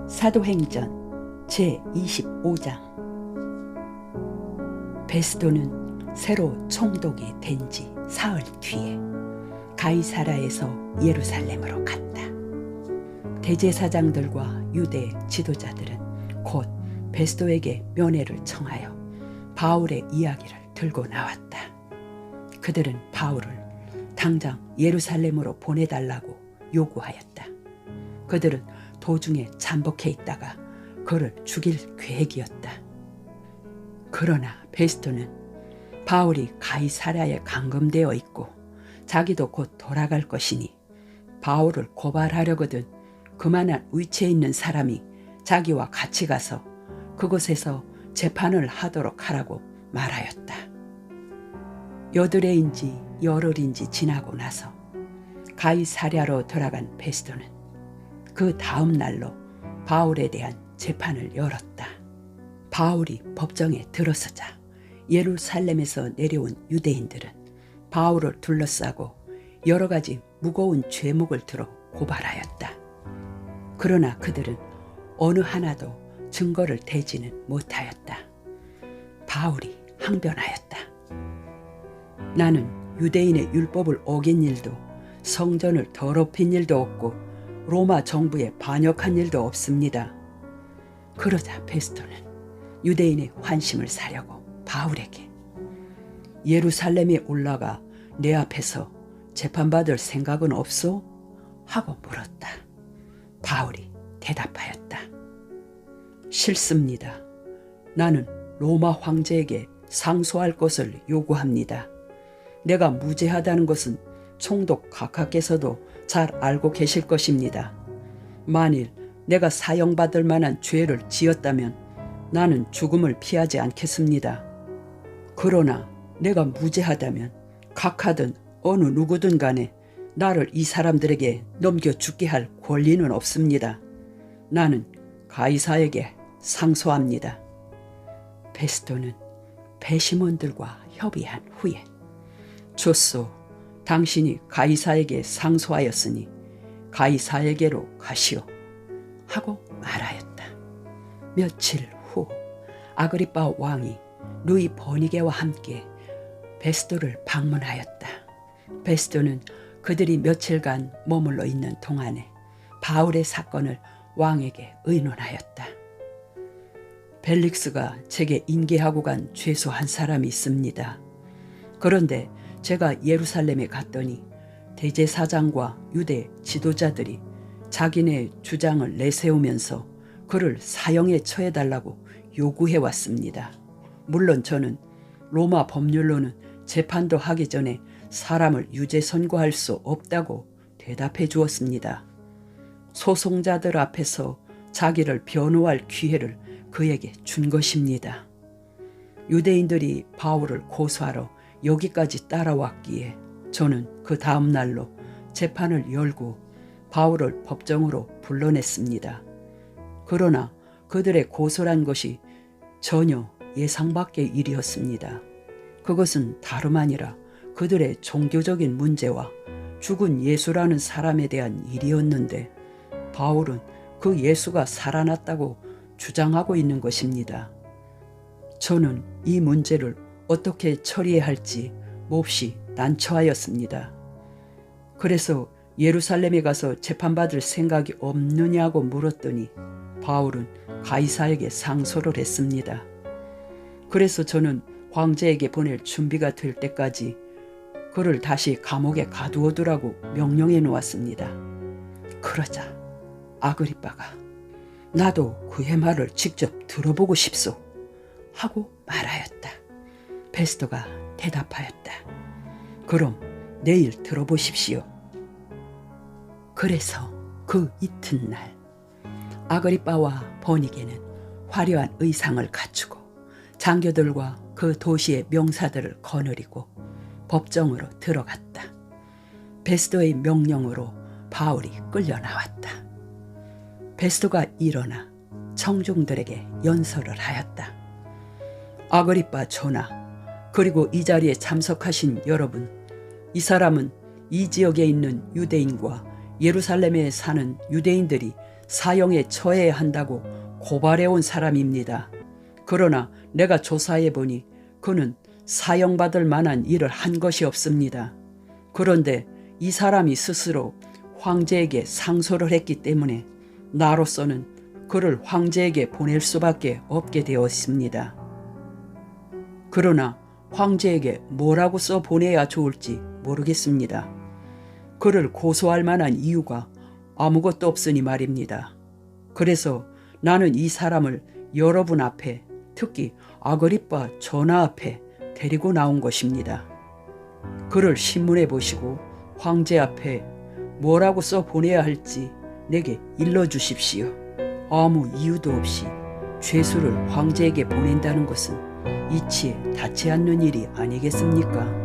사도행전 제25장. 베스도는 새로 총독이 된 지 사흘 뒤에 가이사라에서 예루살렘으로 갔다. 대제사장들과 유대 지도자들은 곧 베스도에게 면회를 청하여 바울의 이야기를 들고 나왔다. 그들은 바울을 당장 예루살렘으로 보내달라고 요구하였다. 그들은 도중에 잠복해 있다가 그를 죽일 계획이었다. 그러나 베스도는 바울이 가이사랴에 감금되어 있고 자기도 곧 돌아갈 것이니 바울을 고발하려거든 그만한 위치에 있는 사람이 자기와 같이 가서 그곳에서 재판을 하도록 하라고 말하였다. 여드레인지 열흘인지 지나고 나서 가이사랴로 돌아간 베스도는 그 다음 날로 바울에 대한 재판을 열었다. 바울이 법정에 들어서자 예루살렘에서 내려온 유대인들은 바울을 둘러싸고 여러 가지 무거운 죄목을 들어 고발하였다. 그러나 그들은 어느 하나도 증거를 대지는 못하였다. 바울이 항변하였다. 나는 유대인의 율법을 어긴 일도 성전을 더럽힌 일도 없고 로마 정부에 반역한 일도 없습니다. 그러자 베스도는 유대인의 환심을 사려고 바울에게 예루살렘에 올라가 내 앞에서 재판받을 생각은 없소? 하고 물었다. 바울이 대답하였다. 싫습니다. 나는 로마 황제에게 상소할 것을 요구합니다. 내가 무죄하다는 것은 총독 각하께서도 잘 알고 계실 것입니다. 만일 내가 사형받을 만한 죄를 지었다면 나는 죽음을 피하지 않겠습니다. 그러나 내가 무죄하다면 각하든 어느 누구든 간에 나를 이 사람들에게 넘겨 죽게 할 권리는 없습니다. 나는 가이사에게 상소합니다. 베스도는 배심원들과 협의한 후에 좋소, 당신이 가이사에게 상소하였으니 가이사에게로 가시오 하고 말하였다. 며칠 후 아그리빠 왕이 루이 버니게와 함께 베스도를 방문하였다. 베스도는 그들이 며칠간 머물러 있는 동안에 바울의 사건을 왕에게 의논하였다. 벨릭스가 제게 인계하고 간 죄수 한 사람이 있습니다. 그런데 제가 예루살렘에 갔더니 대제사장과 유대 지도자들이 자기네 주장을 내세우면서 그를 사형에 처해달라고 요구해왔습니다. 물론 저는 로마 법률로는 재판도 하기 전에 사람을 유죄 선고할 수 없다고 대답해 주었습니다. 소송자들 앞에서 자기를 변호할 기회를 그에게 준 것입니다. 유대인들이 바울을 고소하러 여기까지 따라왔기에 저는 그 다음 날로 재판을 열고 바울을 법정으로 불러냈습니다. 그러나 그들의 고소란 것이 전혀 예상 밖의 일이었습니다. 그것은 다름 아니라 그들의 종교적인 문제와 죽은 예수라는 사람에 대한 일이었는데 바울은 그 예수가 살아났다고 주장하고 있는 것입니다. 저는 이 문제를 어떻게 처리해야 할지 몹시 난처하였습니다. 그래서 예루살렘에 가서 재판받을 생각이 없느냐고 물었더니 바울은 가이사에게 상소를 했습니다. 그래서 저는 황제에게 보낼 준비가 될 때까지 그를 다시 감옥에 가두어두라고 명령해 놓았습니다. 그러자 아그리빠가 나도 그의 말을 직접 들어보고 싶소 하고 말하였다. 베스도가 대답하였다. 그럼 내일 들어보십시오. 그래서 그 이튿날 아그리빠와 버니게는 화려한 의상을 갖추고 장교들과 그 도시의 명사들을 거느리고 법정으로 들어갔다. 베스도의 명령으로 바울이 끌려 나왔다. 베스도가 일어나 청중들에게 연설을 하였다. 아그리빠 전하, 그리고 이 자리에 참석하신 여러분, 이 사람은 이 지역에 있는 유대인과 예루살렘에 사는 유대인들이 사형에 처해야 한다고 고발해온 사람입니다. 그러나 내가 조사해보니 그는 사형받을 만한 일을 한 것이 없습니다. 그런데 이 사람이 스스로 황제에게 상소를 했기 때문에 나로서는 그를 황제에게 보낼 수밖에 없게 되었습니다. 그러나 황제에게 뭐라고 써 보내야 좋을지 모르겠습니다. 그를 고소할 만한 이유가 아무것도 없으니 말입니다. 그래서 나는 이 사람을 여러분 앞에, 특히 아그리빠 전하 앞에 데리고 나온 것입니다. 그를 신문해 보시고 황제 앞에 뭐라고 써 보내야 할지 내게 일러주십시오. 아무 이유도 없이 죄수를 황제에게 보낸다는 것은 이치에 닿지 않는 일이 아니겠습니까?